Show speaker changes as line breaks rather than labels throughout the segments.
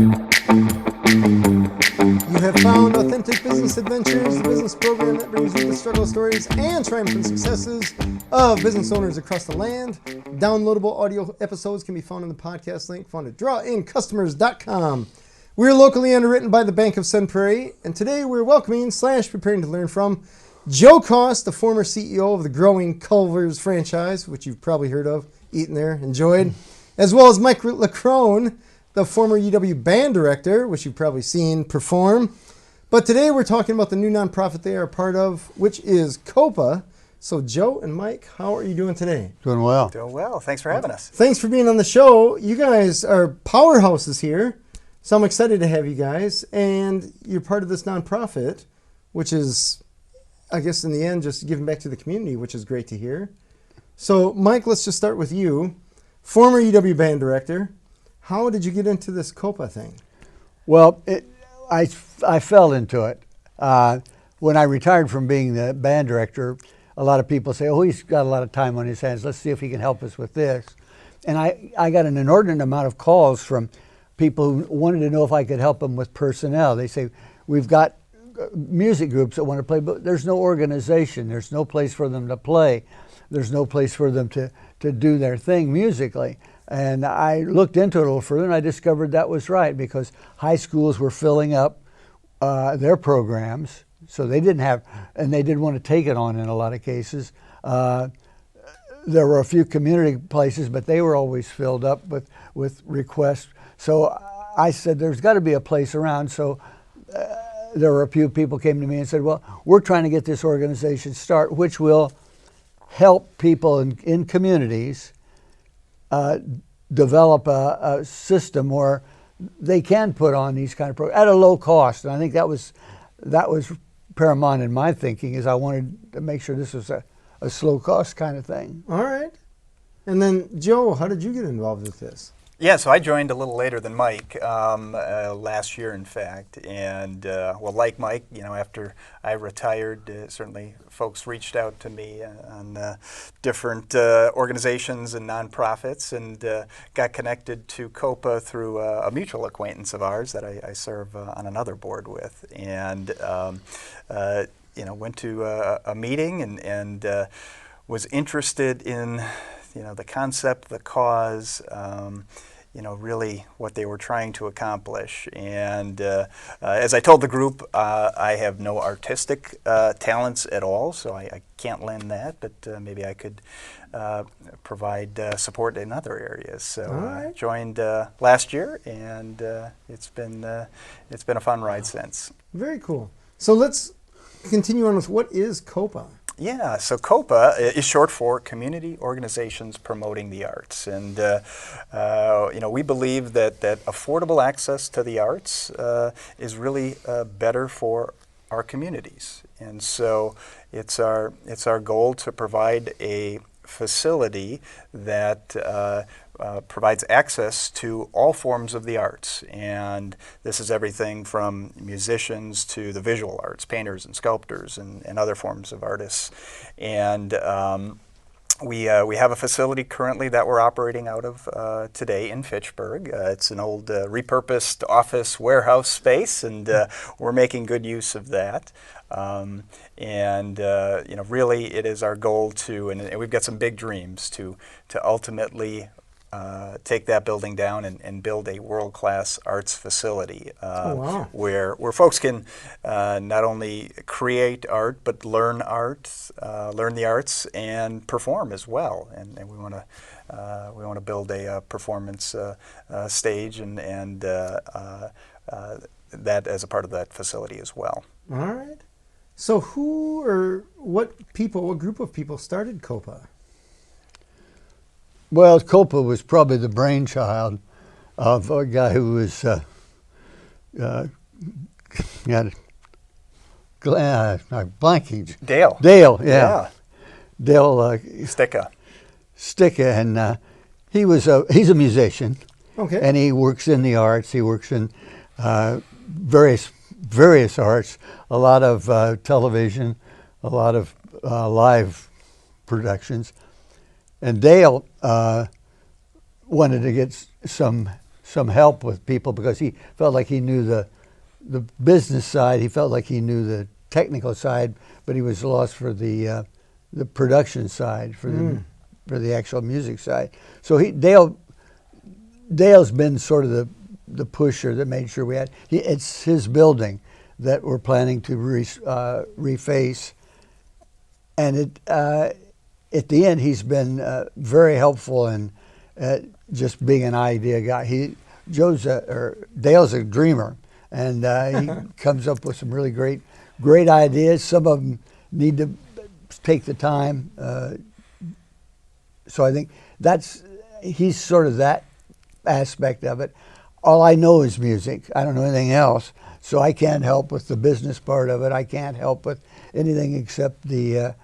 You have found Authentic Business Adventures, the business program that brings you the struggle stories and triumphant successes of business owners across the land. Downloadable audio episodes can be found on the podcast link found at drawincustomers.com. We're locally underwritten by the Bank of Sun Prairie, and today we're welcoming / preparing to learn from Joe Koss, the former CEO of the growing Culver's franchise, which you've probably heard of, eaten there, enjoyed, as well as Mike Leckrone, the former UW band director, which you've probably seen perform. But today we're talking about the new nonprofit they are a part of, which is COPA. So Joe and Mike, how are you doing today?
Doing well.
Doing well. Thanks for having us.
Thanks for being on the show. You guys are powerhouses here, so I'm excited to have you guys. And you're part of this nonprofit, which is, I guess in the end, just giving back to the community, which is great to hear. So Mike, let's just start with you. Former UW band director. How did you get into this COPA thing?
Well, I fell into it. When I retired from being the band director, a lot of people say, oh, he's got a lot of time on his hands. Let's see if he can help us with this. And I got an inordinate amount of calls from people who wanted to know if I could help them with personnel. They say, we've got music groups that want to play, but there's no organization. There's no place for them to play. There's no place for them to do their thing musically. And I looked into it a little further, and I discovered that was right, because high schools were filling up their programs, so they didn't have, and they didn't want to take it on in a lot of cases. There were a few community places, but they were always filled up with requests. So I said, there's got to be a place around. So there were a few people came to me and said, well, we're trying to get this organization started, which will help people in communities develop a system where they can put on these kind of programs at a low cost. And I think that was paramount in my thinking, is I wanted to make sure this was a slow cost kind of thing.
All right. And then Joe, how did you get involved with this?
Yeah, so I joined a little later than Mike, last year, in fact. And, well, like Mike, you know, after I retired, certainly folks reached out to me on different organizations and nonprofits, and got connected to COPA through a mutual acquaintance of ours that I serve on another board with. And, you know, went to a meeting and was interested in, you know, the concept, the cause, you know, really what they were trying to accomplish. And as I told the group, I have no artistic talents at all, so I can't lend that, but maybe I could provide support in other areas. So I joined last year, and it's been a fun ride since.
Very cool. So let's continue on with what is COPA?
Yeah, so COPA is short for Community Organizations Promoting the Arts. And, you know, we believe that affordable access to the arts is really better for our communities. And so it's our goal to provide a facility that provides access to all forms of the arts. And this is everything from musicians to the visual arts, painters and sculptors and other forms of artists. And we have a facility currently that we're operating out of today in Fitchburg. It's an old repurposed office warehouse space, and we're making good use of that. And you know, really it is our goal to, and we've got some big dreams to ultimately take that building down and build a world-class arts facility where folks can not only create art but learn the arts and perform as well. And we want to build a performance stage and that as a part of that facility as well.
All right. So who or what group of people started COPA?
Well, COPA was probably the brainchild of a guy who was blanking.
Dale.
Dale, yeah. Dale Sticka, and he's a musician.
Okay.
And he works in the arts. He works in various arts, a lot of television, a lot of live productions. And Dale wanted to get some some help with people because he felt like he knew the business side. He felt like he knew the technical side, but he was lost for the production side, for the actual music side. So Dale's been sort of the pusher that made sure we had. It's his building that we're planning to reface, and at the end he's been very helpful in just being an idea guy. Dale's a dreamer, and he comes up with some really great ideas. Some of them need to take the time. So I think he's sort of that aspect of it. All I know is music. I don't know anything else. So I can't help with the business part of it. I can't help with anything except the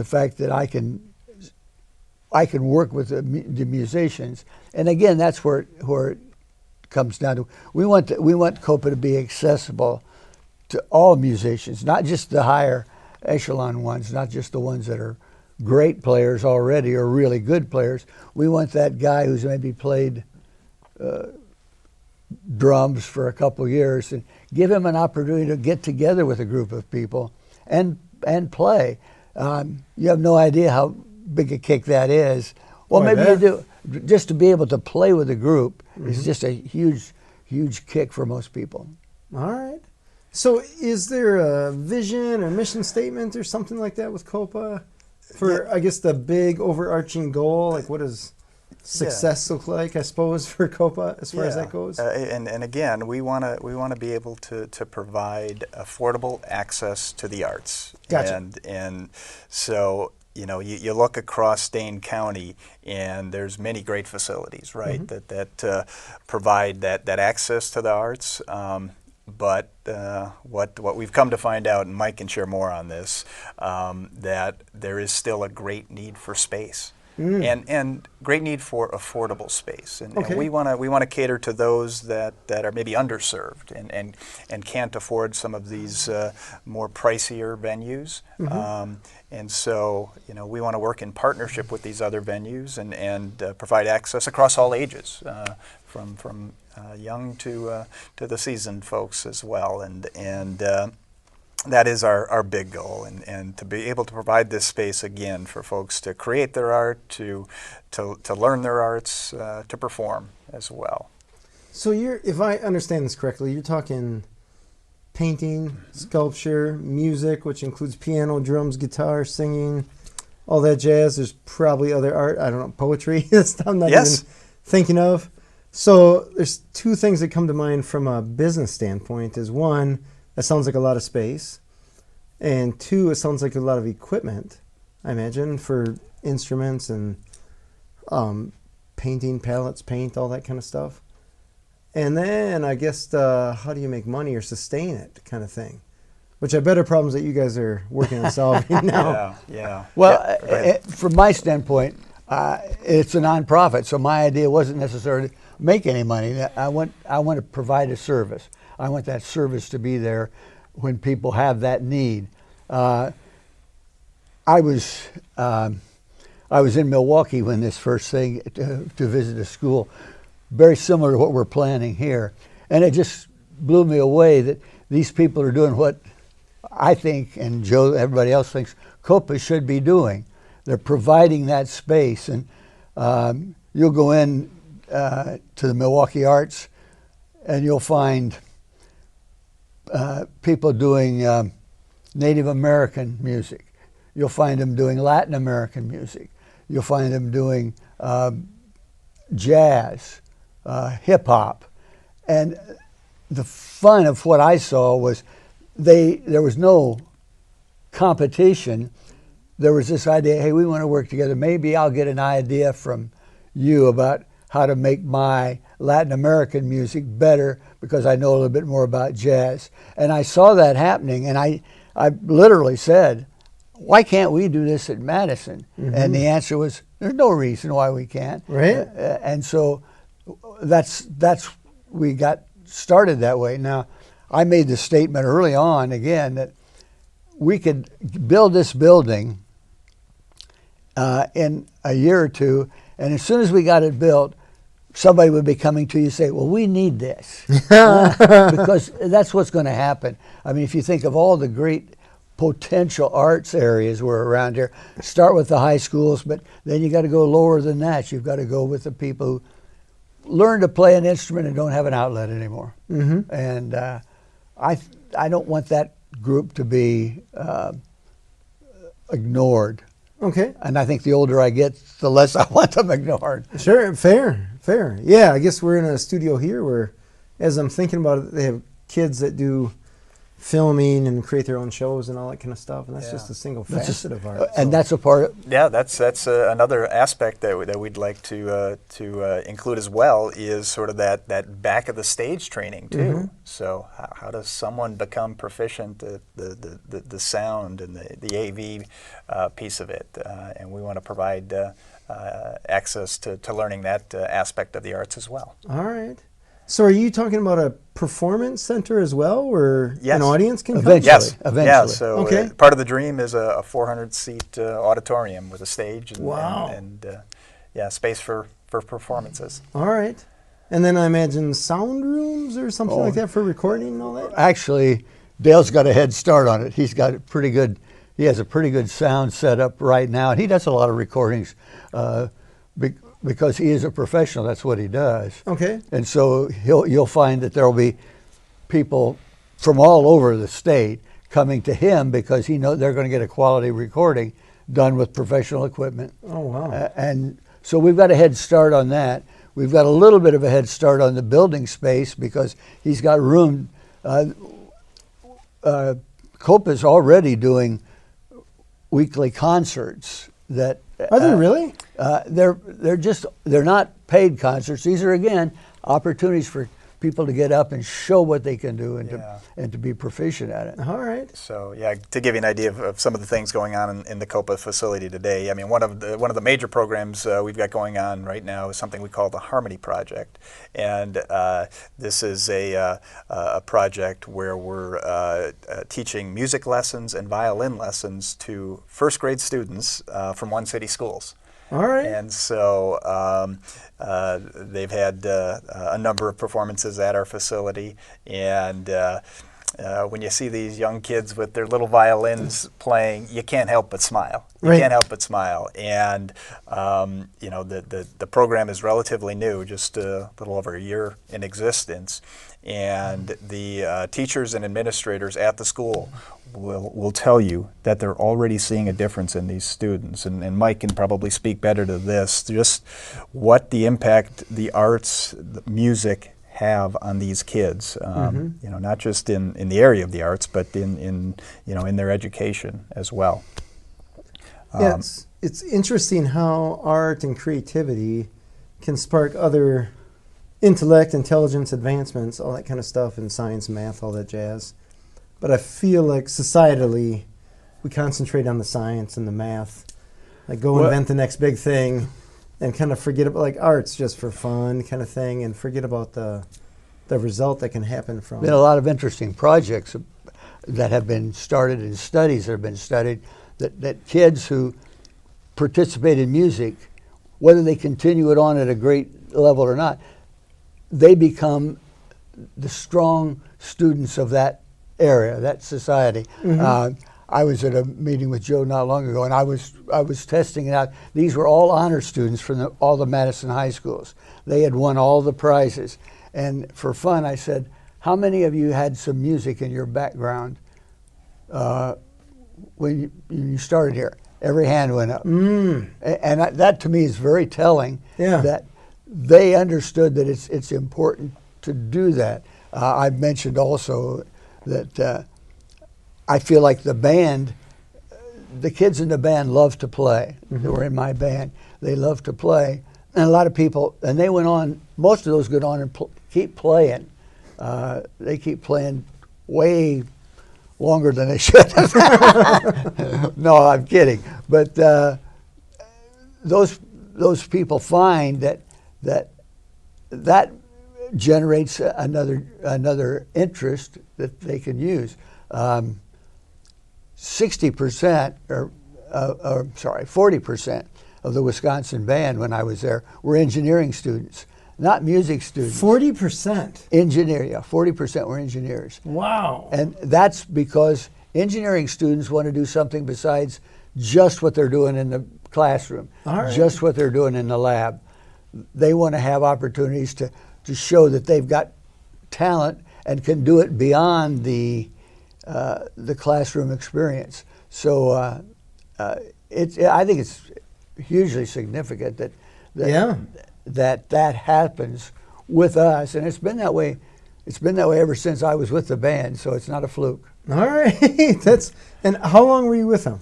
fact that I can work with the musicians. And again, that's where it comes down to. We want COPA to be accessible to all musicians, not just the higher echelon ones, not just the ones that are great players already or really good players. We want that guy who's maybe played drums for a couple years and give him an opportunity to get together with a group of people and play. You have no idea how big a kick that is. Well, maybe you do. Just to be able to play with a group is just a huge kick for most people.
All right. So is there a vision or mission statement or something like that with COPA for, I guess, the big overarching goal? Like, what does success look like, I suppose, for COPA as far as that goes?
And again, we want to be able to provide affordable access to the arts.
Gotcha.
And so, you look across Dane County, and there's many great facilities, right, that provide that access to the arts. But what we've come to find out, and Mike can share more on this, that there is still a great need for space. And great need for affordable space, and we want to cater to those that are maybe underserved and can't afford some of these more pricier venues. And so we want to work in partnership with these other venues and provide access across all ages, from young to the seasoned folks as well, and that is our big goal, and to be able to provide this space again for folks to create their art, to learn their arts, to perform as well.
So if I understand this correctly, you're talking painting, sculpture, music, which includes piano, drums, guitar, singing, all that jazz. There's probably other art, I don't know, poetry that I'm not even thinking of. So there's two things that come to mind from a business standpoint. Is one, that sounds like a lot of space. And two, it sounds like a lot of equipment, I imagine, for instruments and painting, palettes, paint, all that kind of stuff. And then I guess how do you make money or sustain it kind of thing, which are better problems that you guys are working on solving now.
Well, from my standpoint, it's a nonprofit, so my idea wasn't necessarily to make any money. I want to provide a service. I want that service to be there when people have that need. I was in Milwaukee when this first thing to visit a school, very similar to what we're planning here, and it just blew me away that these people are doing what I think, and Joe, everybody else thinks COPA should be doing. They're providing that space, and you'll go in to the Milwaukee Arts, and you'll find people doing Native American music. You'll find them doing Latin American music. You'll find them doing jazz, hip hop. And the fun of what I saw was there was no competition. There was this idea, hey, we want to work together. Maybe I'll get an idea from you about how to make my Latin American music better because I know a little bit more about jazz. And I saw that happening, and I literally said, why can't we do this at Madison? And the answer was, there's no reason why we can't.
Right.
And so that's we got started that way. Now, I made the statement early on, again, that we could build this building in a year or two, and as soon as we got it built, somebody would be coming to you and say, well, we need this. Because that's what's going to happen. I mean, if you think of all the great potential arts areas were around here, start with the high schools, but then you got to go lower than that. You've got to go with the people who learn to play an instrument and don't have an outlet anymore. Mm-hmm. And I don't want that group to be ignored.
Okay.
And I think the older I get, the less I want them ignored.
Sure, fair. Yeah, I guess we're in a studio here where, as I'm thinking about it, they have kids that do filming and create their own shows and all that kind of stuff, and that's just a single facet of art.
And that's a part of...
Yeah, that's another aspect that we'd like to include as well, is sort of that back of the stage training too. Mm-hmm. So how does someone become proficient at the sound and the AV piece of it? And we want to provide access to learning that aspect of the arts as well.
All right. So are you talking about a performance center as well, where an audience can come?
Eventually.
Yeah, so part of the dream is a 400-seat auditorium with a stage and space for performances.
All right. And then I imagine sound rooms or something like that for recording and all that?
Actually, Dale's got a head start on it. He has a pretty good sound set up right now. And he does a lot of recordings because he is a professional. That's what he does. Okay. And so you'll find that there will be people from all over the state coming to him because he knows they're going to get a quality recording done with professional equipment.
Oh, wow.
And so we've got a head start on that. We've got a little bit of a head start on the building space because he's got room. COPA's already doing weekly concerts that...
Are they really?
They're not paid concerts. These are, again, opportunities for people to get up and show what they can do and to be proficient at it.
All right.
So to give you an idea of some of the things going on in the COPA facility today, I mean, one of the major programs we've got going on right now is something we call the Harmony Project, and this is a project where we're teaching music lessons and violin lessons to first grade students from One City schools.
All right.
And so they've had a number of performances at our facility, and when you see these young kids with their little violins playing, you can't help but smile. You can't help but smile. And the program is relatively new, just a little over a year in existence, and the teachers and administrators at the school will tell you that they're already seeing a difference in these students, and Mike can probably speak better to this, just what the impact the arts, the music have on these kids, not just in the area of the arts, but in their education as well.
It's interesting how art and creativity can spark other intellect, intelligence, advancements, all that kind of stuff in science, math, all that jazz. But I feel like societally, we concentrate on the science and the math, like invent the next big thing, and kind of forget about like art's just for fun kind of thing, and forget about the result that can happen from.
Been a lot of interesting projects that have been started and studies that have been studied that kids who participate in music, whether they continue it on at a great level or not, they become the strong students of that area, that society. I was at a meeting with Joe not long ago, and I was testing it out. These were all honor students from all the Madison high schools. They had won all the prizes. And for fun, I said, how many of you had some music in your background when you started here? Every hand went up. And that to me is very telling, that they understood that it's important to do that. I've mentioned also that I feel like the band, the kids in the band love to play. They were in my band. They love to play. And a lot of people, and they went on, most of those go on and keep playing. They keep playing way longer than they should. No, I'm kidding. But those people find that generates another interest that they can use. 60% or 40% of the Wisconsin band when I was there were engineering students. not music students.
40%.
Engineer, yeah, 40% were engineers.
Wow.
And that's because engineering students want to do something besides just what they're doing in the classroom,
All right.
just what they're doing in the lab. They want to have opportunities to show that they've got talent and can do it beyond the classroom experience. So I think it's hugely significant that happens with us, and it's been that way. It's been that way ever since I was with the band, so it's not a fluke.
All right. And how long were you with them?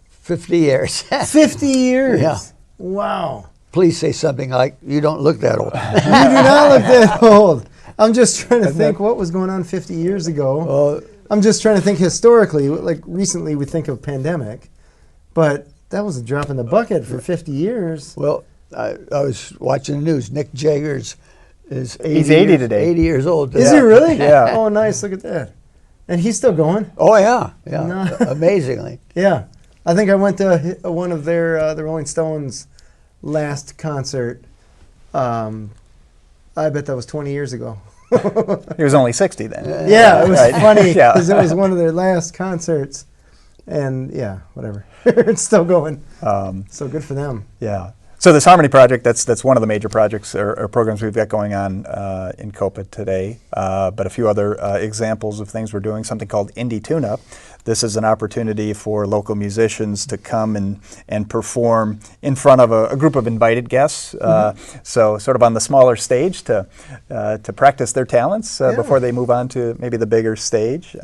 50 years.
50 years.
Yeah.
Wow.
Please say something like, "You don't look that old."
You do not look that old. I'm just trying to think what was going on 50 years ago. I'm just trying to think historically. Like recently, we think of pandemic, but that was a drop in the bucket for 50 years.
Well, I was watching the news. Nick Jagger's is 80
He's 80
years,
today.
80 years old today.
Is he really?
Yeah.
Oh, nice. Look at that. And he's still going.
Oh yeah, yeah.
No.
Amazingly.
Yeah. I think I went to one of their the Rolling Stones last concert. I bet that was 20 years ago.
He was only 60 then.
Yeah, it was
Right.
funny
Yeah.
because it was one of their last concerts. And yeah, whatever. It's still going. So good for them.
Yeah. So this Harmony project, that's one of the major projects or programs we've got going on in COPA today. But a few other examples of things we're doing, something called Indie Tune-Up. This is an opportunity for local musicians to come and perform in front of a group of invited guests. So sort of on the smaller stage to practice their talents before they move on to maybe the bigger stage.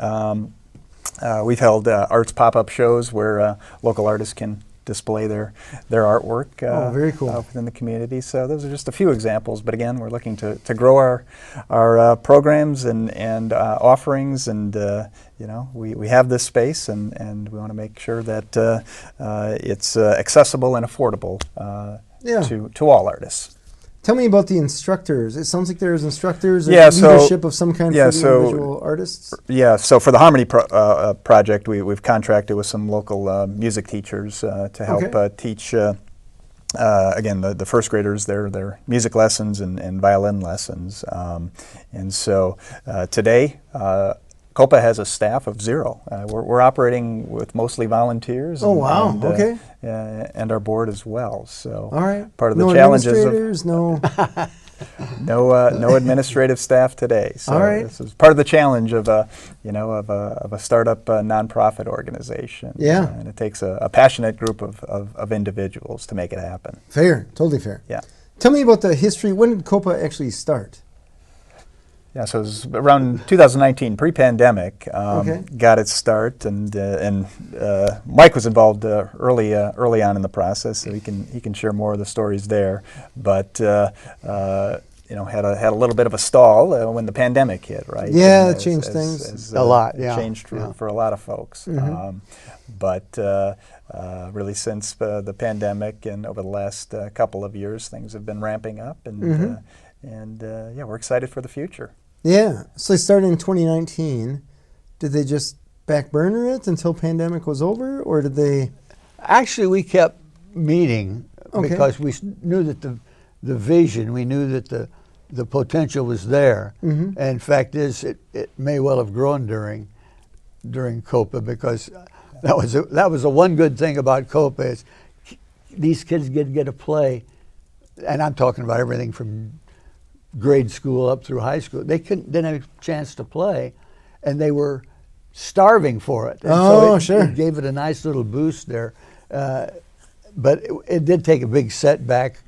We've held arts pop-up shows where local artists can display their artwork
very cool.
Within the community. So those are just a few examples. But again, we're looking to grow our programs and offerings, and we have this space, and we want to make sure that it's accessible and affordable to all artists.
Tell me about the instructors. It sounds like there's instructors or leadership of some kind for the individual artists.
Yeah, so for the Harmony project, we've contracted with some local music teachers to help teach, again, the first graders their music lessons and violin lessons. And so today, COPA has a staff of 0. We're operating with mostly volunteers.
Oh, wow. Okay.
And our board as well. So
all right.
Part of the
no
challenges
administrators, no
no administrative staff today. So
all right.
This is part of the challenge of a startup nonprofit organization.
Yeah.
And it takes a passionate group of individuals to make it happen.
Fair. Totally fair.
Yeah.
Tell me about the history. When did COPA actually start?
Yeah, so it was around 2019, pre-pandemic, got its start, and Mike was involved early on in the process, so he can share more of the stories there. But had a little bit of a stall when the pandemic hit, right?
Yeah, it changed things
a lot. Yeah,
changed for a lot of folks. But really, since the pandemic and over the last couple of years, things have been ramping up, and we're excited for the future.
Yeah. So they started in 2019. Did they just back burner it until pandemic was over, or did they?
Actually, we kept meeting because we knew that the vision, we knew that the potential was there. And fact is, it may well have grown during COPA, because that was the one good thing about COPA is these kids get to play, and I'm talking about everything from grade school up through high school. They didn't have a chance to play, and they were starving for it. And so it gave it a nice little boost there. But it did take a big setback,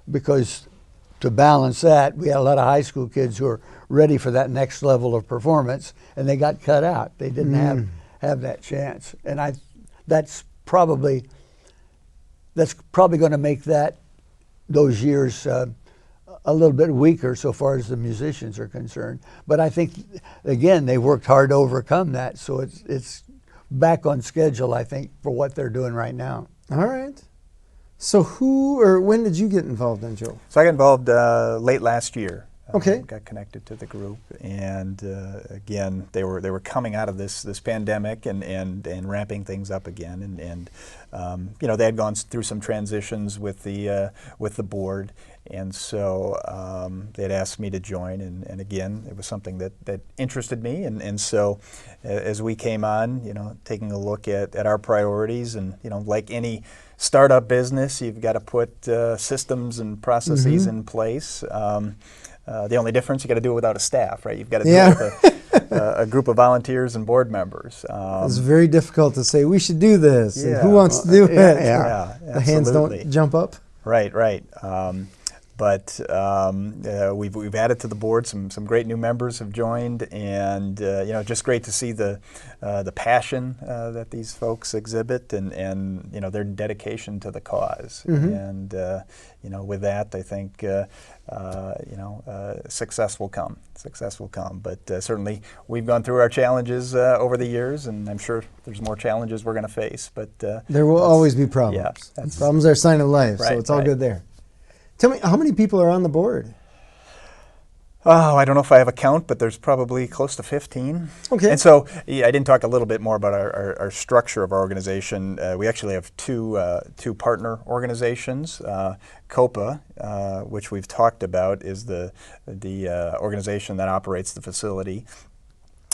because to balance that, we had a lot of high school kids who were ready for that next level of performance, and they got cut out. They didn't have that chance. And that's probably going to make those years a little bit weaker so far as the musicians are concerned. But I think, again, they worked hard to overcome that, so it's back on schedule, I think, for what they're doing right now.
All right. So when did you get involved then, Joe?
So I got involved late last year.
Okay.
Got connected to the group, and again, they were coming out of this pandemic and ramping things up again, and you know, they had gone through some transitions with the board, and so they had asked me to join, and again, it was something that interested me, and so as we came on, you know, taking a look at our priorities, and you know, like any startup business, you've got to put systems and processes in place. The only difference, you got to do it without a staff, right? You've got to do it with a group of volunteers and board members.
It's very difficult to say we should do this. And who
Yeah.
wants to do it?
Yeah,
The hands
absolutely.
don't jump up.
Right, right. But we've added to the board. Some great new members have joined, and you know, just great to see the passion that these folks exhibit, and you know, their dedication to the cause. And you know, with that, I think you know, success will come. Success will come. But certainly, we've gone through our challenges over the years, and I'm sure there's more challenges we're going to face. But
there will always be problems.
Yeah,
Problems are a sign of life, so
Right,
it's all
right.
good there. Tell me, how many people are on the board?
Oh, I don't know if I have a count, but there's probably close to 15.
Okay.
And so, yeah, I didn't talk a little bit more about our structure of our organization. We actually have two partner organizations. COPA, which we've talked about, is the organization that operates the facility.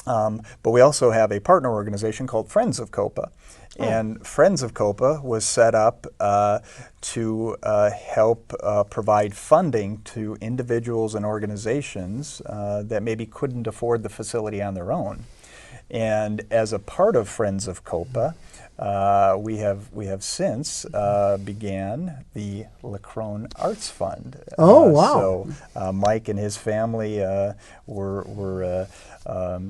But we also have a partner organization called Friends of COPA. And Friends of COPA was set up to help provide funding to individuals and organizations that maybe couldn't afford the facility on their own. And as a part of Friends of COPA, we have since began the Leckrone Arts Fund.
Oh, wow!
So Mike and his family were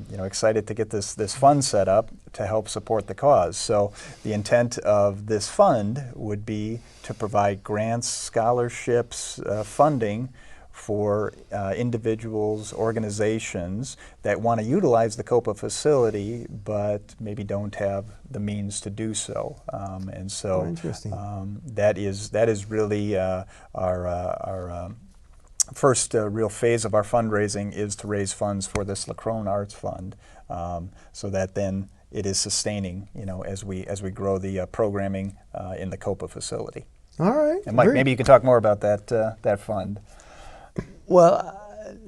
you know, excited to get this fund set up to help support the cause. So the intent of this fund would be to provide grants, scholarships, funding for individuals, organizations that want to utilize the COPA facility, but maybe don't have the means to do so. And so that is really our first real phase of our fundraising, is to raise funds for this Leckrone Arts Fund, so that then it is sustaining, you know, as we grow the programming in the COPA facility.
All right.
And Mike, maybe you could talk more about that fund.
Well,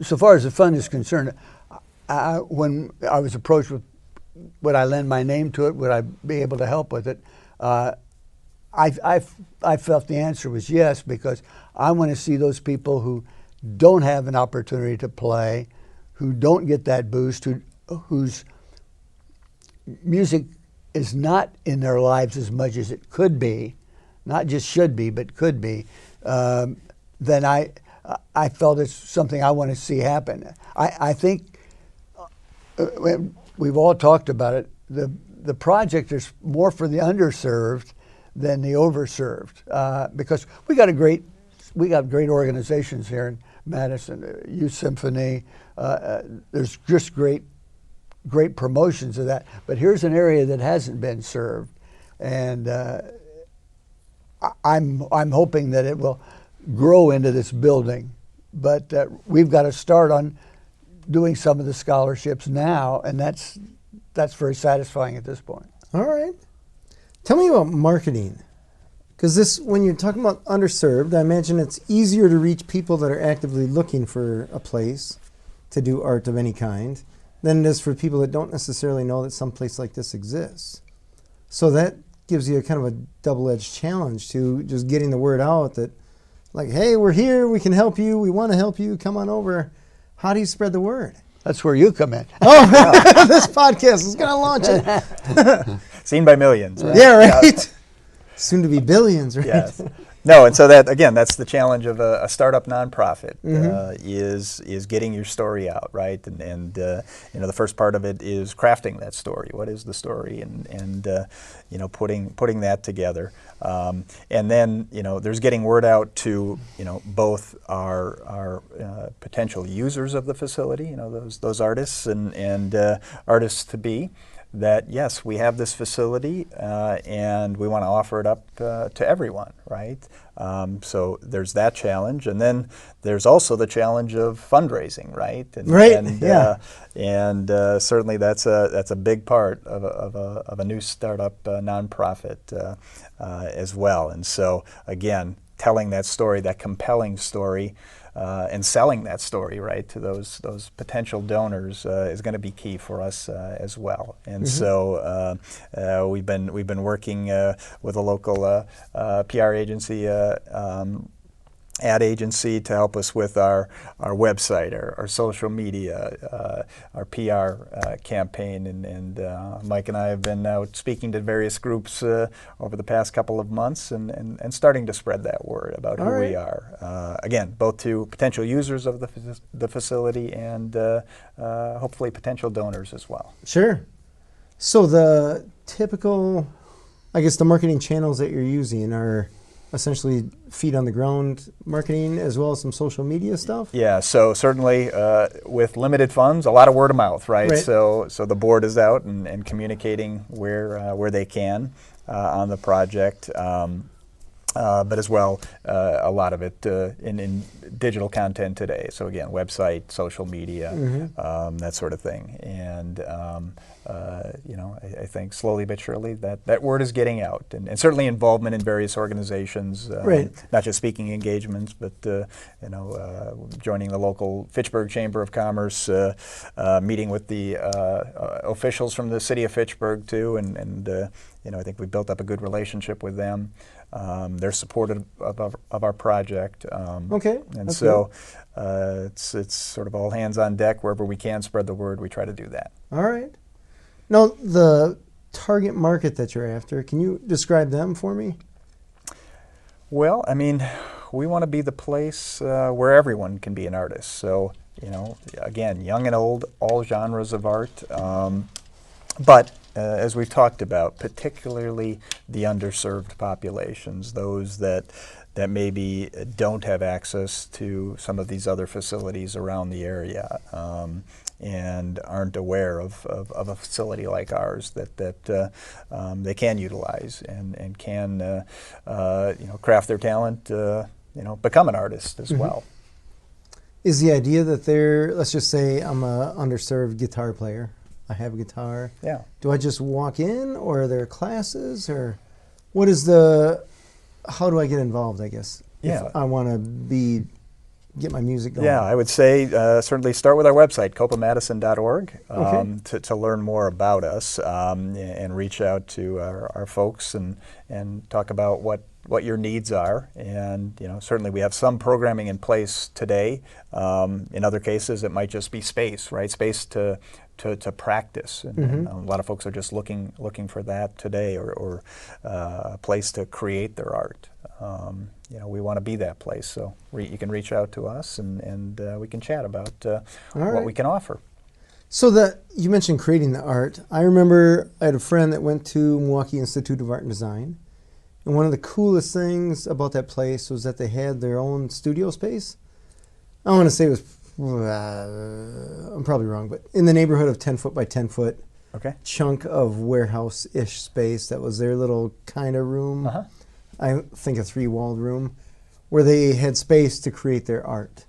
so far as the fund is concerned, when I was approached with, would I lend my name to it, would I be able to help with it, I felt the answer was yes, because I want to see those people who don't have an opportunity to play, who don't get that boost, whose music is not in their lives as much as it could be, not just should be, but could be, then I felt it's something I want to see happen. I think we've all talked about it. The project is more for the underserved than the overserved, because we got great organizations here in Madison, Youth Symphony. There's just great promotions of that. But here's an area that hasn't been served, and I'm hoping that it will grow into this building. But we've got to start on doing some of the scholarships now, and that's very satisfying at this point.
All right. Tell me about marketing. Because when you're talking about underserved, I imagine it's easier to reach people that are actively looking for a place to do art of any kind than it is for people that don't necessarily know that some place like this exists. So that gives you a kind of a double-edged challenge to just getting the word out that, like, hey, we're here, we can help you, we want to help you, come on over. How do you spread the word?
That's where you come in.
Oh, this podcast is going to launch it.
Seen by millions. Right?
Yeah, right? Soon to be billions, right?
Yes. No, and so that's the challenge of a startup nonprofit, is getting your story out, right? And you know, the first part of it is crafting that story. What is the story? And you know, putting that together. And then, you know, there's getting word out to, you know, both our potential users of the facility, you know, those artists and artists to be, that yes, we have this facility and we want to offer it up to everyone, right? So there's that challenge, and then there's also the challenge of fundraising, right? And,
Right,
And,
yeah.
and certainly that's a big part of a new startup nonprofit as well. And so again, telling that story, that compelling story, and selling that story, right, to those potential donors is going to be key for us as well. And so we've been working with a local PR agency, ad agency, to help us with our website, our social media, our PR campaign, and Mike and I have been out speaking to various groups over the past couple of months and starting to spread that word about who we are. Again, both to potential users of the facility and hopefully potential donors as well.
Sure. So the typical, I guess, the marketing channels that you're using are essentially feet on the ground marketing as well as some social media stuff?
Yeah, so certainly with limited funds, a lot of word of mouth, right? So the board is out and communicating where they can on the project. But as well, a lot of it in digital content today. So again, website, social media, that sort of thing. And I think slowly but surely that word is getting out, and certainly involvement in various organizations, not just speaking engagements, but joining the local Fitchburg Chamber of Commerce, meeting with the officials from the city of Fitchburg too, and I think we built up a good relationship with them. They're supportive of our project. And so it's sort of all hands on deck. Wherever we can spread the word, we try to do that.
All right. Now, the target market that you're after, can you describe them for me?
Well, I mean, we want to be the place where everyone can be an artist. So, again, young and old, all genres of art. But as we've talked about, particularly the underserved populations, those that maybe don't have access to some of these other facilities around the area, and aren't aware of a facility like ours that they can utilize and can craft their talent, become an artist as well.
Is the idea that let's just say I'm a underserved guitar player. I have a guitar.
Yeah.
Do I just walk in, or are there classes, or how do I get involved, I guess?
Yeah.
If I want to get my music going.
Yeah, I would say certainly start with our website, copamadison.org, to learn more about us, and reach out to our folks and talk about what your needs are. And certainly we have some programming in place today. In other cases, it might just be space, right? Space to practice, and a lot of folks are just looking for that today, or a place to create their art. We want to be that place, so you can reach out to us, and we can chat about what we can offer.
So you mentioned creating the art. I remember I had a friend that went to Milwaukee Institute of Art and Design, and one of the coolest things about that place was that they had their own studio space. I want to say it was, I'm probably wrong, but in the neighborhood of 10 foot by 10 foot chunk of warehouse-ish space that was their little kind of room. I think a 3-walled room where they had space to create their art.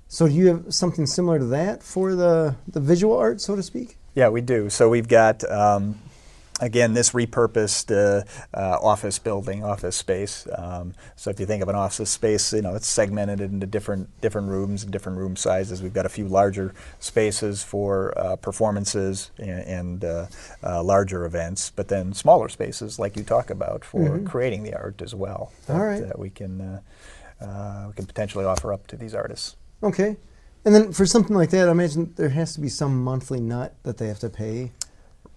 So do you have something similar to that for the visual art, so to speak?
Yeah, we do. So we've got, again, this repurposed office space. So if you think of an office space, it's segmented into different rooms and different room sizes. We've got a few larger spaces for performances and larger events, but then smaller spaces, like you talk about, for creating the art as well. That we can potentially offer up to these artists.
Okay. And then for something like that, I imagine there has to be some monthly nut that they have to pay.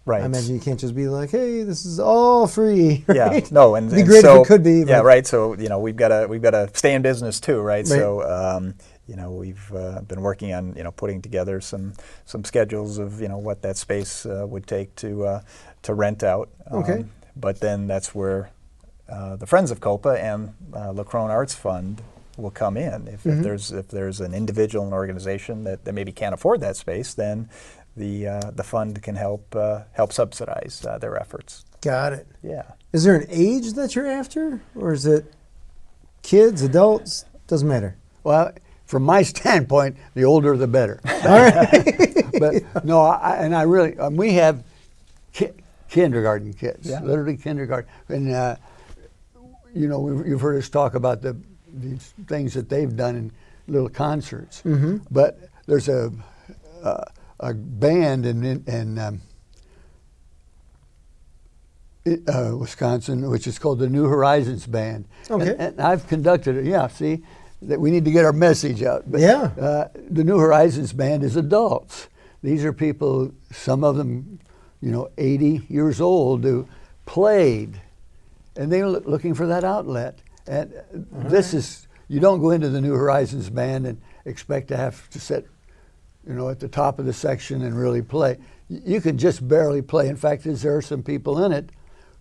Right.
I imagine you can't just be like, "Hey, this is all free." Right?
Yeah. No. And
it'd be great if it could be.
Yeah. Right. So we've got to stay in business too, right? So we've been working on putting together some schedules of what that space would take to rent out. But then that's where the Friends of COPA and Leckrone Arts Fund will come in. If there's an individual, an organization that maybe can't afford that space, then the fund can help subsidize their efforts.
Got it.
Yeah.
Is there an age that you're after, or is it kids, adults? Doesn't matter.
Well, from my standpoint, the older the better.
All right.
But no, I really, we have kindergarten kids,
Yeah.
literally kindergarten. And, you know, you've heard us talk about these things that they've done in little concerts.
Mm-hmm.
But there's a band in Wisconsin, which is called the New Horizons Band.
Okay.
And I've conducted it. Yeah, see, that we need to get our message out. But,
Yeah.
the New Horizons Band is adults. These are people, some of them, you know, 80 years old, who played, and they were looking for that outlet. And this is, you don't go into the New Horizons Band and expect to have to sit, you know, at the top of the section and really play. You can just barely play. In fact, there are some people in it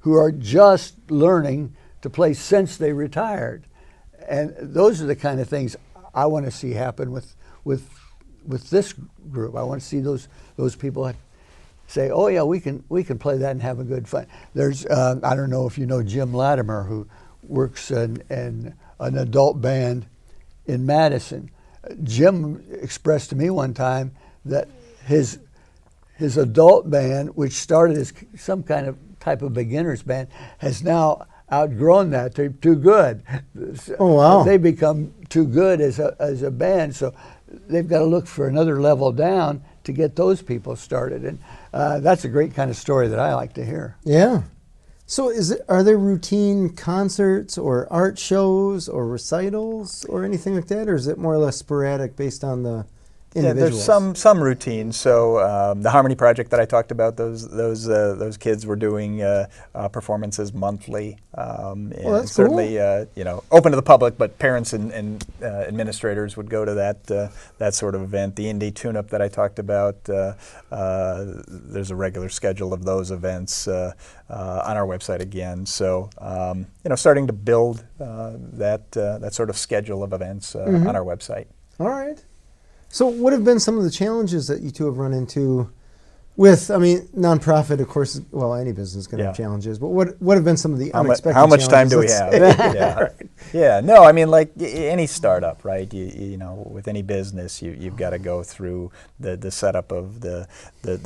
who are just learning to play since they retired. And those are the kind of things I want to see happen with this group. I want to see those people say, "Oh yeah, we can play that and have a good fun." There's I don't know if you know Jim Latimer, who works in an adult band in Madison. Jim expressed to me one time that his adult band, which started as some kind of type of beginners band, has now outgrown that. They're too good.
Oh, wow.
They become too good as a band, so they've got to look for another level down to get those people started. And that's a great kind of story that I like to hear.
Yeah. So are there routine concerts or art shows or recitals or anything like that, or is it more or less sporadic based on the individuals?
Yeah, there's some routine. So the Harmony Project that I talked about, those kids were doing performances monthly. And
that's
certainly you know, open to the public, but parents and administrators would go to that sort of event. The Indie Tune-Up that I talked about, there's a regular schedule of those events on our website again. So you know, starting to build that sort of schedule of events on our website.
All right. So what have been some of the challenges that you two have run into with, I mean, nonprofit, of course, well, any business is going to have challenges, but what have been some of the unexpected challenges?
How much time do we have? Yeah. Yeah, no, I mean, like any startup, right? You know, with any business, you've got to go through the setup of the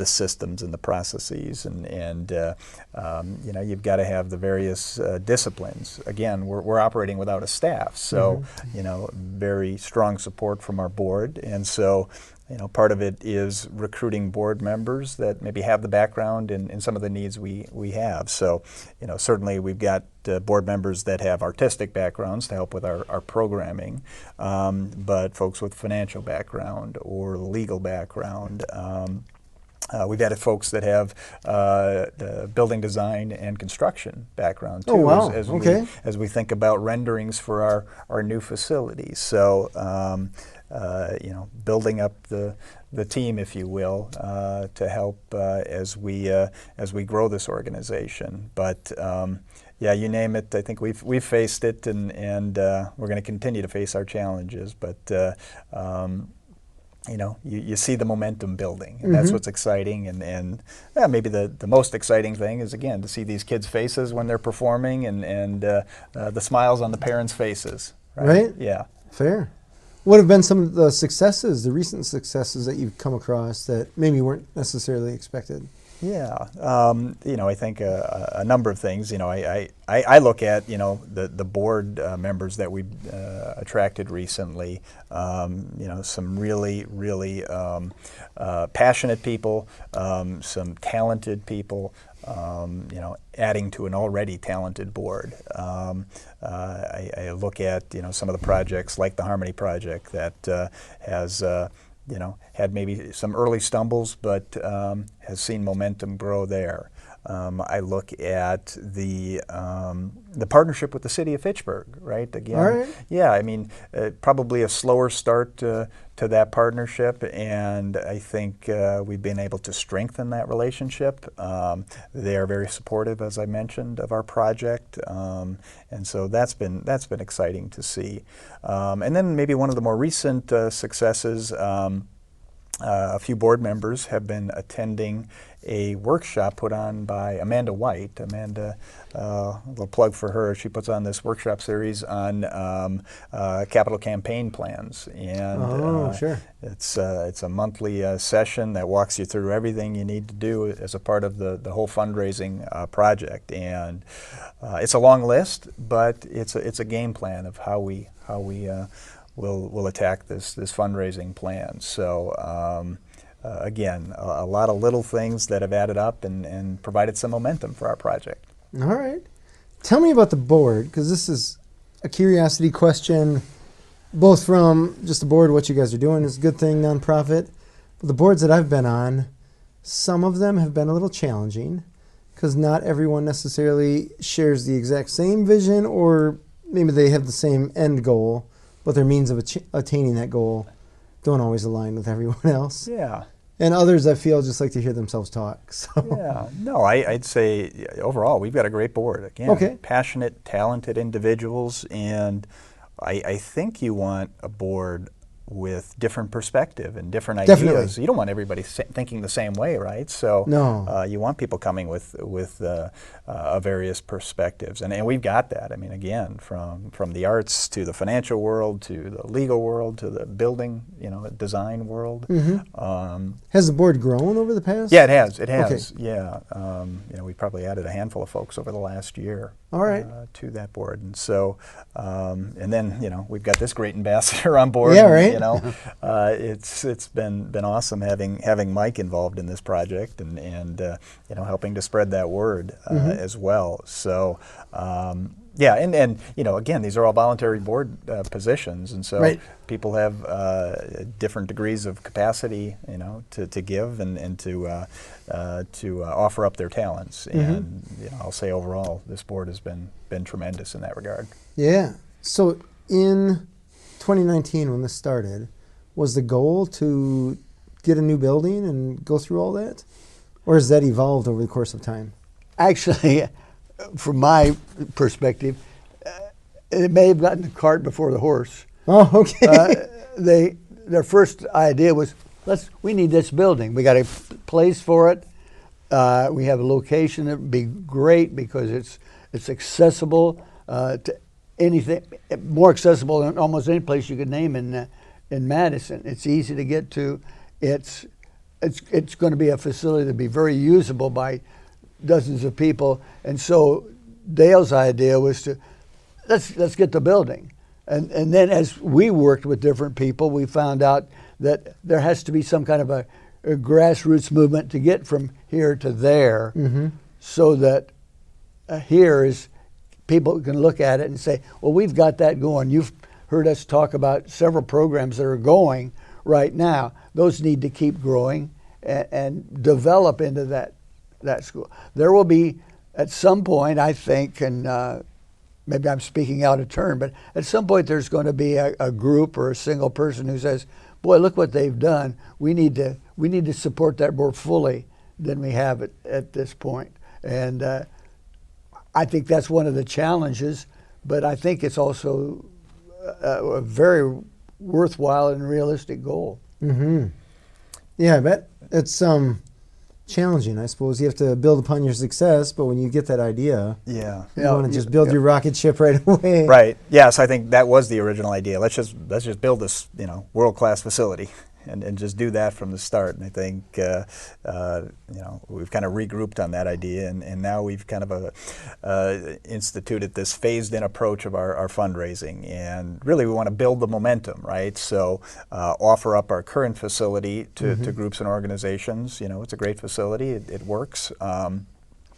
systems and the processes, and you know, you've got to have the various disciplines. Again, we're operating without a staff, so you know, very strong support from our board, and so you know, part of it is recruiting board members that maybe have the background in some of the needs we have. So, you know, certainly we've got board members that have artistic backgrounds to help with our programming, but folks with financial background or legal background. We've added folks that have building design and construction background too,
oh, wow.
as we think about renderings for our new facilities. So, you know, building up the team, if you will, to help as we grow this organization. But yeah, you name it. I think we've faced it, and we're going to continue to face our challenges. But you know, you see the momentum building, and that's what's exciting. And yeah, maybe the most exciting thing is, again, to see these kids' faces when they're performing, and the smiles on the parents' faces.
Right?
Yeah.
Fair. What have been some of the successes, the recent successes that you've come across that maybe weren't necessarily expected?
Yeah, you know, I think a number of things. You know, I look at, you know, the board members that we attracted recently. You know, some really passionate people, some talented people. You know, adding to an already talented board. I look at, you know, some of the projects like the Harmony Project that has you know, had maybe some early stumbles, but has seen momentum grow there. I look at the partnership with the city of Fitchburg, right? Again,
all right.
Yeah, I mean, probably a slower start to that partnership, and I think we've been able to strengthen that relationship. They are very supportive, as I mentioned, of our project, and so that's been exciting to see. And then maybe one of the more recent successes. a few board members have been attending a workshop put on by Amanda White. Amanda, a little plug for her, she puts on this workshop series on capital campaign plans. And
Sure.
it's a monthly session that walks you through everything you need to do as a part of the whole fundraising project. And it's a long list, but it's a game plan of how we will attack this fundraising plan. So again, a lot of little things that have added up and provided some momentum for our project.
All right. Tell me about the board, because this is a curiosity question, both from just the board, what you guys are doing is a good thing, nonprofit. But the boards that I've been on, some of them have been a little challenging because not everyone necessarily shares the exact same vision, or maybe they have the same end goal, but their means of attaining that goal don't always align with everyone else.
Yeah.
And others, I feel, just like to hear themselves talk. So.
Yeah. No, I'd say overall we've got a great board. Again,
Okay.
Passionate, talented individuals, and I think you want a board with different perspective and different ideas.
Definitely.
You don't want everybody thinking the same way, right? So
No.
you want people coming with various perspectives, and we've got that. I mean, again, from the arts to the financial world to the legal world to the building, design world.
Mm-hmm. Has the board grown over the past?
Yeah, it has. It has.
Okay.
Yeah, we probably added a handful of folks over the last year.
All right.
To that board, and so, and then we've got this great ambassador on board.
Yeah, right.
It's been awesome having Mike involved in this project and helping to spread that word as well. So. Yeah, and again, these are all voluntary board positions, and so
Right.
people have different degrees of capacity, to give and to offer up their talents. And I'll say overall, this board has been tremendous in that regard.
Yeah. So in 2019, when this started, was the goal to get a new building and go through all that, or has that evolved over the course of time?
Actually, from my perspective, it may have gotten the cart before the horse.
Oh, okay.
Their first idea was, we need this building. We got a place for it. We have a location that would be great because it's accessible to anything, more accessible than almost any place you could name in Madison. It's easy to get to. It's going to be a facility that will be very usable by dozens of people, and so Dale's idea was to let's get the building, and then as we worked with different people, we found out that there has to be some kind of a grassroots movement to get from here to there, so that here is people can look at it and say, well, we've got that going. You've heard us talk about several programs that are going right now. Those need to keep growing and develop into that school. There will be, at some point, I think, and maybe I'm speaking out of turn, but at some point there's going to be a group or a single person who says, boy, look what they've done. We need to support that more fully than we have at this point. And I think that's one of the challenges, but I think it's also a very worthwhile and realistic goal.
Mm-hmm. Yeah, I bet it's challenging, I suppose. You have to build upon your success, but when you get that idea, you want to just build your rocket ship right away.
Right. Yes, I think that was the original idea. Let's just build this, world-class facility and just do that from the start. And I think we've kind of regrouped on that idea, and now we've kind of instituted this phased-in approach of our fundraising. And really, we want to build the momentum, right? So offer up our current facility to groups and organizations. It's a great facility. It works.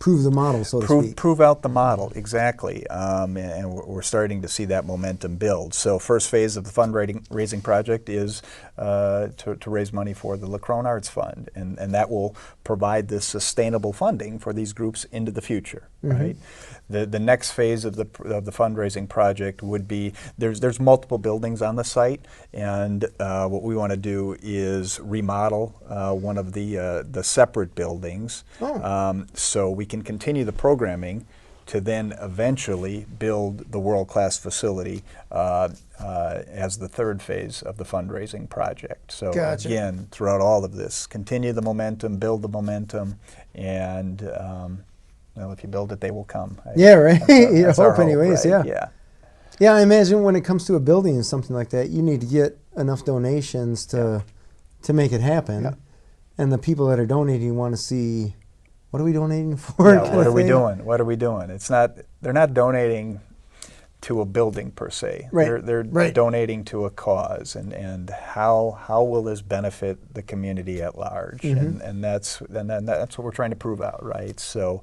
Prove the model, so to speak.
Prove out the model, exactly. And we're starting to see that momentum build. So first phase of the fundraising project is to raise money for the Leckrone Arts Fund, and that will provide this sustainable funding for these groups into the future, right? The next phase of the fundraising project would be, there's multiple buildings on the site, and what we want to do is remodel one of the separate buildings, so we can continue the programming to then eventually build the world-class facility as the third phase of the fundraising project. So
Gotcha.
again, throughout all of this, continue the momentum, build the momentum, and well, if you build it, they will come.
Yeah, right. You
That's our
hope anyways,
right?
yeah. Yeah, I imagine when it comes to a building and something like that, you need to get enough donations to make it happen.
Yeah.
And the people that are donating want to see, what are we donating for?
Yeah, what are we doing? What are we doing? It's not, they're not donating to a building per se.
Right.
They're
Right.
donating to a cause, and how will this benefit the community at large?
Mm-hmm.
And that's what we're trying to prove out, right? So,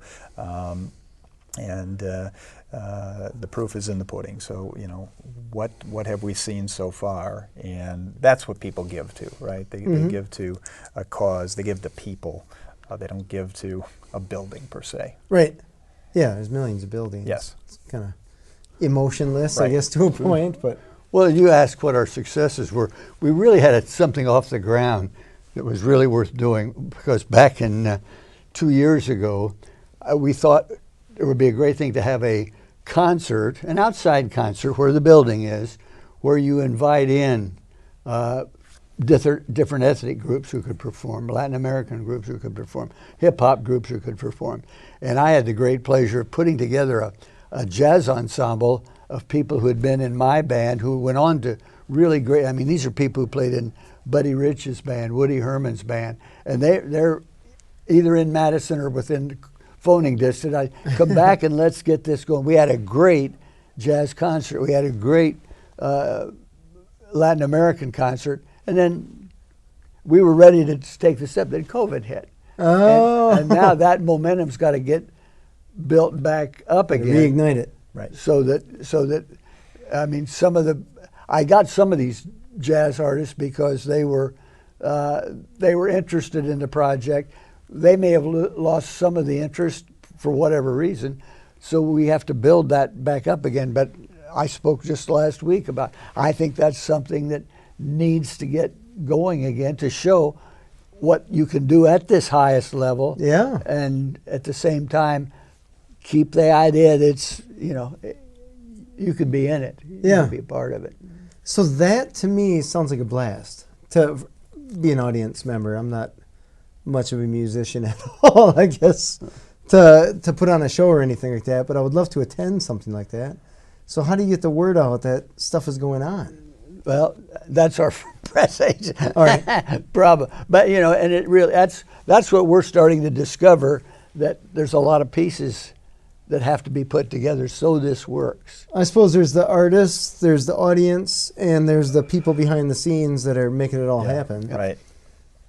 the proof is in the pudding. So, you know, what have we seen so far? And that's what people give to, right? They give to a cause. They give to people. They don't give to a building per se.
Right. Yeah, there's millions of buildings.
Yes.
It's kind of emotionless, I
Right.
guess, to a point, but
Well, you asked what our successes were. We really had something off the ground that was really worth doing, because back in 2 years ago, we thought it would be a great thing to have a concert, an outside concert where the building is, where you invite in different ethnic groups who could perform, Latin American groups who could perform, hip-hop groups who could perform. And I had the great pleasure of putting together a jazz ensemble of people who had been in my band, who went on to really great, I mean, these are people who played in Buddy Rich's band, Woody Herman's band, and they're either in Madison or within phoning distance. I come back and let's get this going. We had a great jazz concert. We had a great Latin American concert, and then we were ready to take the step. Then COVID hit.
Oh.
And now that momentum's got to get built back up again.
reignite it.
Right.
So that, I mean, I got some of these jazz artists because they were interested in the project. They may have lost some of the interest for whatever reason, so we have to build that back up again. But I spoke just last week about, I think that's something that needs to get going again to show what you can do at this highest level.
Yeah.
And at the same time, keep the idea that it's, you know, you could be in it. You
Yeah.
can be a part of it.
So that, to me, sounds like a blast to be an audience member. I'm not much of a musician at all, I guess, to put on a show or anything like that, but I would love to attend something like that. So how do you get the word out that stuff is going on?
Well, that's our press agent.
All right.
Probably. But, you know, and it really, that's what we're starting to discover, that there's a lot of pieces that have to be put together so this works.
I suppose there's the artists, there's the audience, and there's the people behind the scenes that are making it all happen.
Right.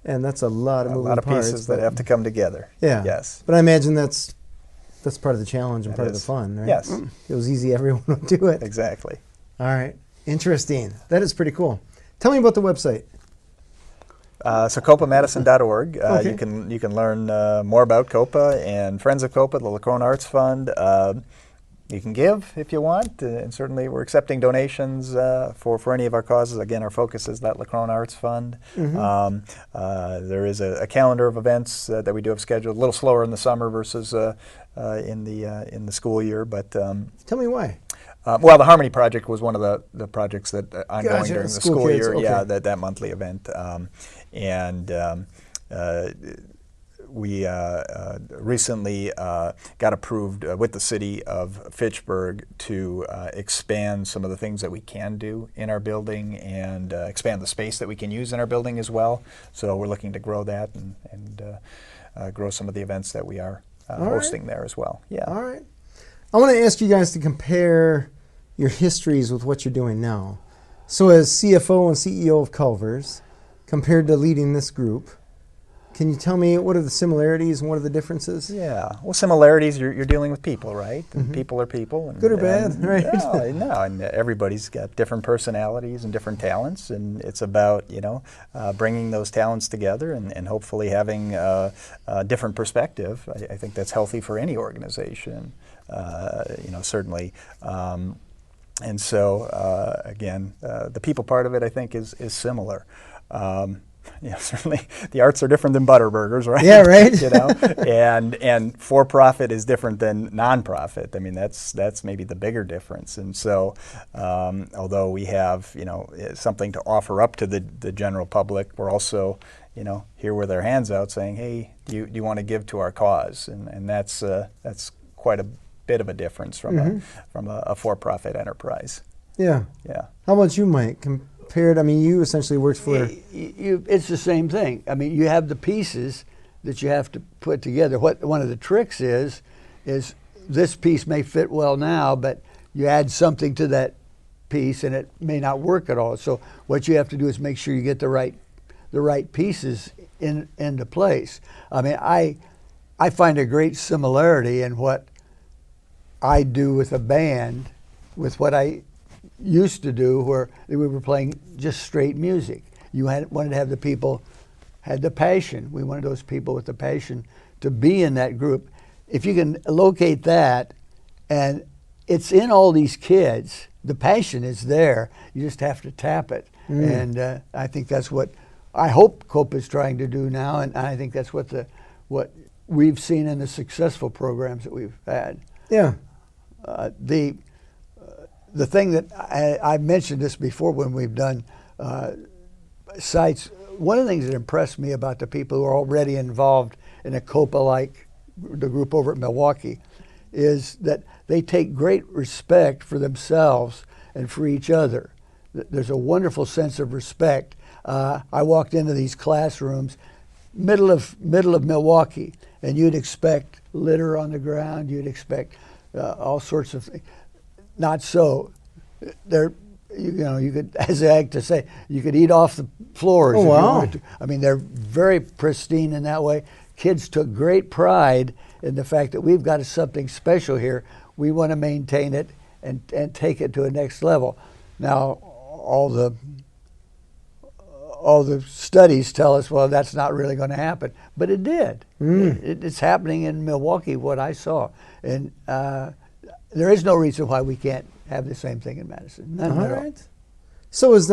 And that's a lot of
A
moving
lot of
parts.
pieces that have to come together.
Yeah.
Yes.
But I imagine that's part of the challenge and
That
part of the
is.
fun, right?
Yes.
If it was easy, everyone would do it.
Exactly.
All right. Interesting. That is pretty cool. Tell me about the website.
So COPAMadison.org.
Okay.
You can learn more about COPA and Friends of COPA, the Leckrone Arts Fund. You can give if you want, and certainly we're accepting donations for any of our causes. Again, our focus is that Leckrone Arts Fund.
Mm-hmm.
There is a calendar of events that we do have scheduled, a little slower in the summer versus in the school year. But
Tell me why.
well, the Harmony Project was one of the projects that ongoing
Gotcha.
during the
School
school
kids,
year.
okay.
Yeah, that monthly event, we recently got approved with the city of Fitchburg to expand some of the things that we can do in our building and expand the space that we can use in our building as well. So we're looking to grow that and grow some of the events that we are hosting there as well. Yeah.
All right. I want to ask you guys to compare your histories with what you're doing now. So as CFO and CEO of Culver's, compared to leading this group, can you tell me what are the similarities and what are the differences?
Yeah. Well, similarities, you're dealing with people, right? And people are people. And,
Good or bad,
and,
right?
No, and everybody's got different personalities and different talents, and it's about, bringing those talents together and hopefully having a different perspective. I think that's healthy for any organization, certainly. And so, again, the people part of it, I think, is similar. certainly the arts are different than Butterburgers, right?
Yeah, right.
And for-profit is different than non-profit. I mean, that's maybe the bigger difference. And so, although we have something to offer up to the general public, we're also here with our hands out saying, hey, do you want to give to our cause? And that's quite a bit of a difference from a for-profit enterprise.
Yeah.
Yeah.
How about you, Mike? Compared, I mean, you essentially worked for.
It's the same thing. I mean, you have the pieces that you have to put together. What one of the tricks is this piece may fit well now, but you add something to that piece and it may not work at all. So what you have to do is make sure you get the right pieces into place. I mean, I find a great similarity in what I do with a band with what I used to do, where we were playing just straight music. You wanted to have the people had the passion. We wanted those people with the passion to be in that group. If you can locate that, and it's in all these kids, the passion is there. You just have to tap it. And I think that's what I hope COPA is trying to do now, and I think that's what we've seen in the successful programs that we've had.
Yeah.
The thing that I mentioned this before when we've done sites, one of the things that impressed me about the people who are already involved in a COPA like the group over at Milwaukee is that they take great respect for themselves and for each other. There's a wonderful sense of respect. I walked into these classrooms, middle of Milwaukee, and you'd expect litter on the ground. You'd expect all sorts of things. Not so. You could, as I like to say, you could eat off the floors if you wanted to. I mean, they're very pristine in that way. Kids took great pride in the fact that we've got something special here. We want to maintain it and take it to a next level. Now, all the studies tell us, well, that's not really going to happen, but it did. It's happening in Milwaukee, what I saw, and there is no reason why we can't have the same thing in Madison. None at all.
So is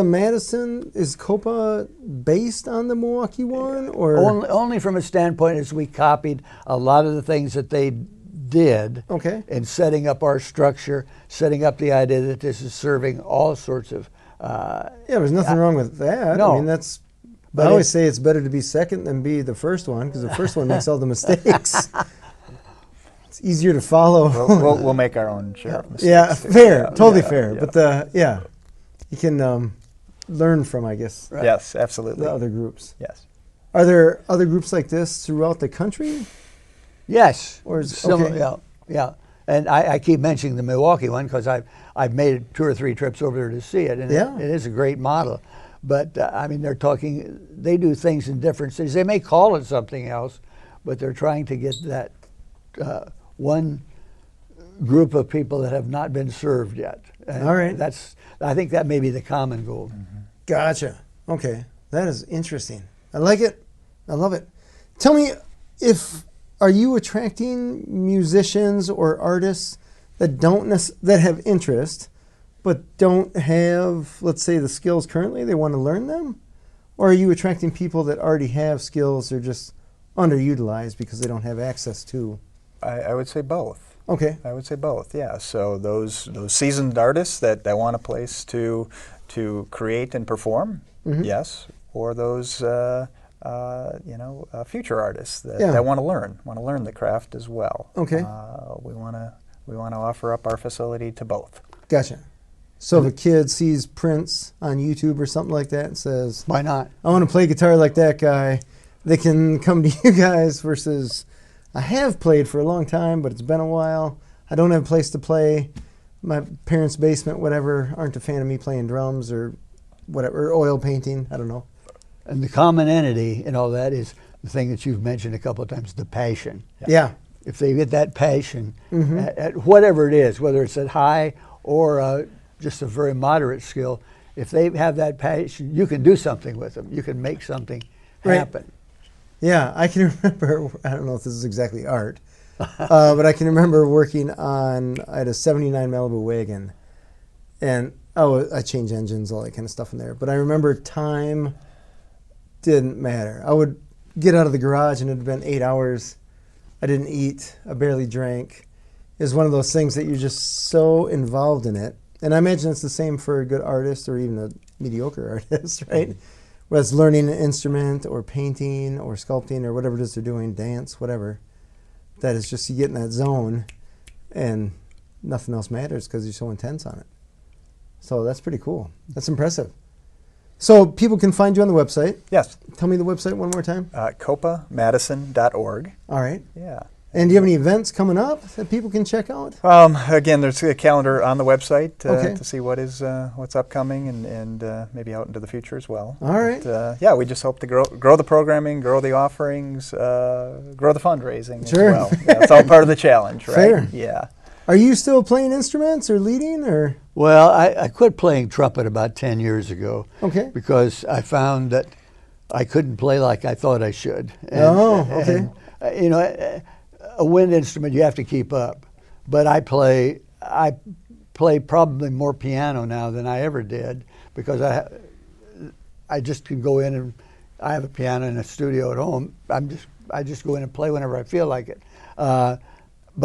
COPA based on the Milwaukee one, or
only from a standpoint as we copied a lot of the things that they did.
Okay.
In setting up our structure, setting up the idea that this is serving all sorts of.
There's nothing wrong with that.
No.
I mean, I always say it's better to be second than be the first one, because the first one makes all the mistakes. It's easier to follow.
We'll make our own share of mistakes.
Yeah, fair, totally fair. Yeah. But you can learn from, I guess.
Right. Yes, absolutely.
The other groups.
Yes.
Are there other groups like this throughout the country?
Yes.
Or is
yeah. And I keep mentioning the Milwaukee one because I've made 2 or 3 trips over there to see it, and it is a great model. But I mean, they do things in different cities. They may call it something else, but they're trying to get that one group of people that have not been served yet. And
all right.
I think that may be the common goal.
Gotcha. Okay. That is interesting. I like it. I love it. Tell me, are you attracting musicians or artists that that have interest but don't have, let's say, the skills currently? They want to learn them? Or are you attracting people that already have skills, they're just underutilized because they don't have access to?
I would say both.
Okay.
I would say both, yeah. So those seasoned artists that want a place to create and perform, yes. Or those future artists that want to learn the craft as well.
Okay.
We want to offer up our facility to both.
Gotcha. So if a kid sees Prince on YouTube or something like that and says,
why not?
I want to play guitar like that guy, they can come to you guys versus, I have played for a long time, but it's been a while. I don't have a place to play. My parents' basement, whatever, aren't a fan of me playing drums or whatever, or oil painting. I don't know.
And the common entity in all that is the thing that you've mentioned a couple of times, the passion.
Yeah.
If they get that passion at whatever it is, whether it's at high or just a very moderate skill, if they have that passion, you can do something with them. You can make something happen.
Yeah, I can remember, I don't know if this is exactly art, but I can remember working I had a 79 Malibu wagon, and I changed engines, all that kind of stuff in there. But I remember time didn't matter. I would get out of the garage and it had been 8 hours. I didn't eat. I barely drank. It was one of those things that you're just so involved in it. And I imagine it's the same for a good artist or even a mediocre artist, right? Whether it's learning an instrument or painting or sculpting or whatever it is they're doing, dance, whatever. That is just you get in that zone and nothing else matters because you're so intense on it. So that's pretty cool. That's impressive. So people can find you on the website.
Yes.
Tell me the website one more time.
COPAMadison.org.
All right.
Yeah.
And do you have any events coming up that people can check out?
Again, there's a calendar on the website
Okay.
to see what's upcoming and maybe out into the future as well.
All right.
But, yeah, we just hope to grow the programming, grow the offerings, grow the fundraising
Sure.
as well. Yeah, it's all part of the challenge, right?
Fair.
Yeah.
Are you still playing instruments or leading or?
Well, I quit playing trumpet about 10 years ago.
Okay.
Because I found that I couldn't play like I thought I should.
Okay.
And, a wind instrument you have to keep up, but I play probably more piano now than I ever did because I just can go in and I have a piano in a studio at home. I just go in and play whenever I feel like it. But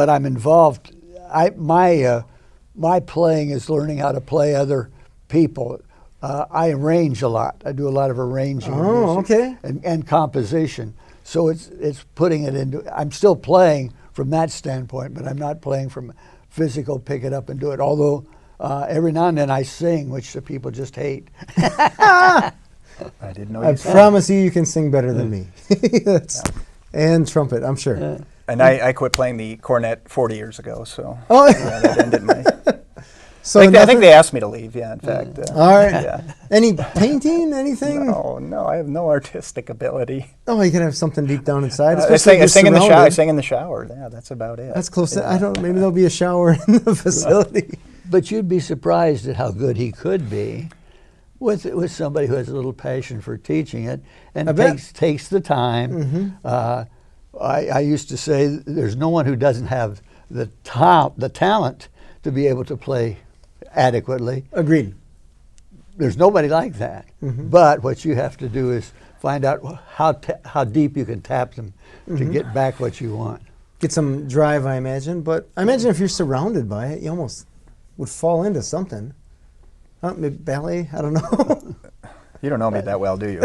I'm involved. My playing is learning how to play other people. I arrange a lot. I do a lot of arranging of music and composition. So it's putting it into. I'm still playing from that standpoint, but I'm not playing from physical pick it up and do it. Although every now and then I sing, which the people just hate.
I didn't know.
I promise you can sing better than me. And trumpet, I'm sure.
And I quit playing the cornet 40 years ago, so
yeah,
that ended my.
So
I think they asked me to leave. Yeah, in fact.
All right.
Yeah.
Any painting? Anything?
No, I have no artistic ability.
Oh, you can have something deep down inside.
I sing in the shower. I sing in the shower. Yeah, that's about it.
That's close. I don't. Maybe there'll be a shower in the facility.
But you'd be surprised at how good he could be with somebody who has a little passion for teaching it and takes the time. I used to say there's no one who doesn't have the talent to be able to play adequately.
Agreed.
There's nobody like that. But what you have to do is find out how deep you can tap them to get back what you want.
Get some drive, I imagine. But I imagine if you're surrounded by it, you almost would fall into something. Maybe ballet? I don't know.
You don't know me that well, do you?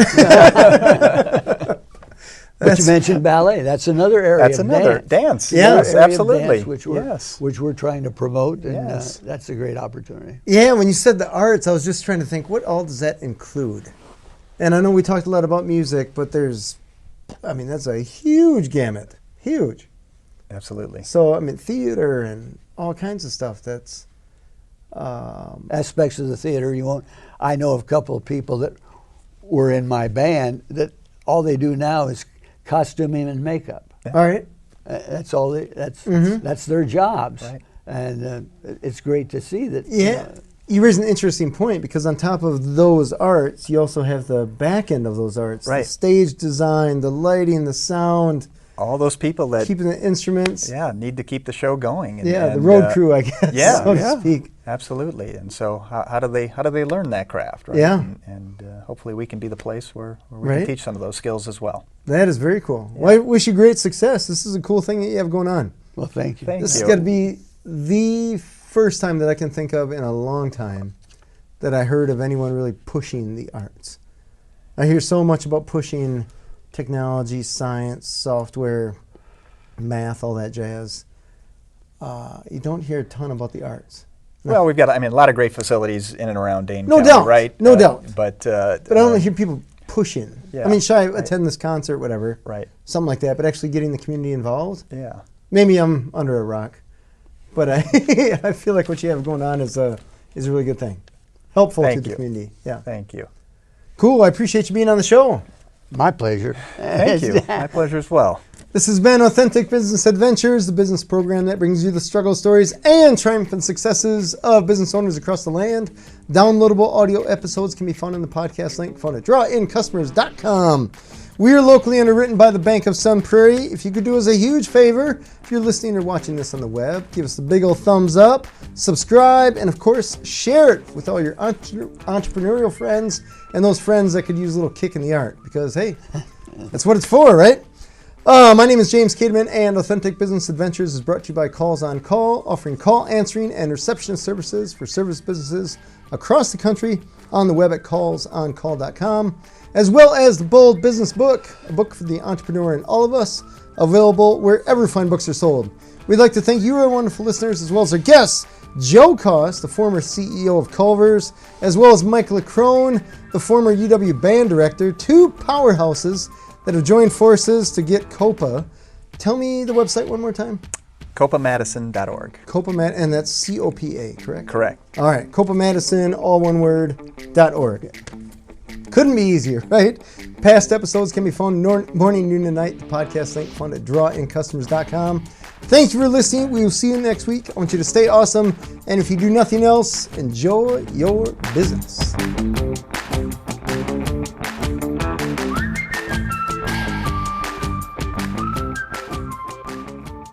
But you mentioned ballet. That's another area.
That's another dance.
Yes,
absolutely.
Dance, which we're trying to promote, and that's a great opportunity.
Yeah, when you said the arts, I was just trying to think, what all does that include? And I know we talked a lot about music, but that's a huge gamut. Huge.
Absolutely.
So, theater and all kinds of stuff that's...
aspects of the theater you won't. I know of a couple of people that were in my band that all they do now is costuming and makeup.
Yeah. All right.
That's all. That's their jobs. Right. And it's great to see that.
Yeah. You raise an interesting point because on top of those arts, you also have the back end of those arts.
Right.
The stage design, the lighting, the sound.
All those people that
keeping the instruments.
Yeah, need to keep the show going.
And the road crew, I guess, so to speak.
Absolutely. And so how do they learn that craft, right?
Yeah.
And hopefully we can be the place where we can teach some of those skills as well.
That is very cool. Yeah. Well, I wish you great success. This is a cool thing that you have going on.
Well, thank you.
This has got to be the first time that I can think of in a long time that I heard of anyone really pushing the arts. I hear so much about pushing technology, science, software, math, all that jazz. You don't hear a ton about the arts.
No. Well, we've got a lot of great facilities in and around Dane
no
County,
doubt,
right?
No doubt.
But
I don't hear people pushing.
Yeah,
should I attend this concert, whatever,
right?
Something like that, but actually getting the community involved.
Yeah.
Maybe I'm under a rock, but I feel like what you have going on is a really good thing. Helpful to the community. Yeah.
Thank you.
Cool. I appreciate you being on the show.
My pleasure.
Thank you. My pleasure as well.
This has been Authentic Business Adventures, the business program that brings you the struggle stories and triumphant successes of business owners across the land. Downloadable audio episodes can be found in the podcast link found at drawincustomers.com. We are locally underwritten by the Bank of Sun Prairie. If you could do us a huge favor, if you're listening or watching this on the web, give us a big old thumbs up, subscribe, and of course, share it with all your entrepreneurial friends and those friends that could use a little kick in the art. Because, hey, that's what it's for, right? My name is James Cademan, and Authentic Business Adventures is brought to you by Calls on Call, offering call answering and receptionist services for service businesses across the country on the web at callsoncall.com, as well as the Bold Business Book, a book for the entrepreneur in all of us, available wherever fine books are sold. We'd like to thank you, our wonderful listeners, as well as our guests, Joe Koss, the former CEO of Culver's, as well as Mike Leckrone, the former UW band director, two powerhouses that have joined forces to get COPA. Tell me the website one more time.
COPAMadison.org.
And that's C-O-P-A, correct?
Correct.
All right, COPA Madison, all one word, .org. Couldn't be easier, right? Past episodes can be found morning, noon, and night. The podcast link found at drawincustomers.com. Thanks for listening. We will see you next week. I want you to stay awesome. And if you do nothing else, enjoy your business.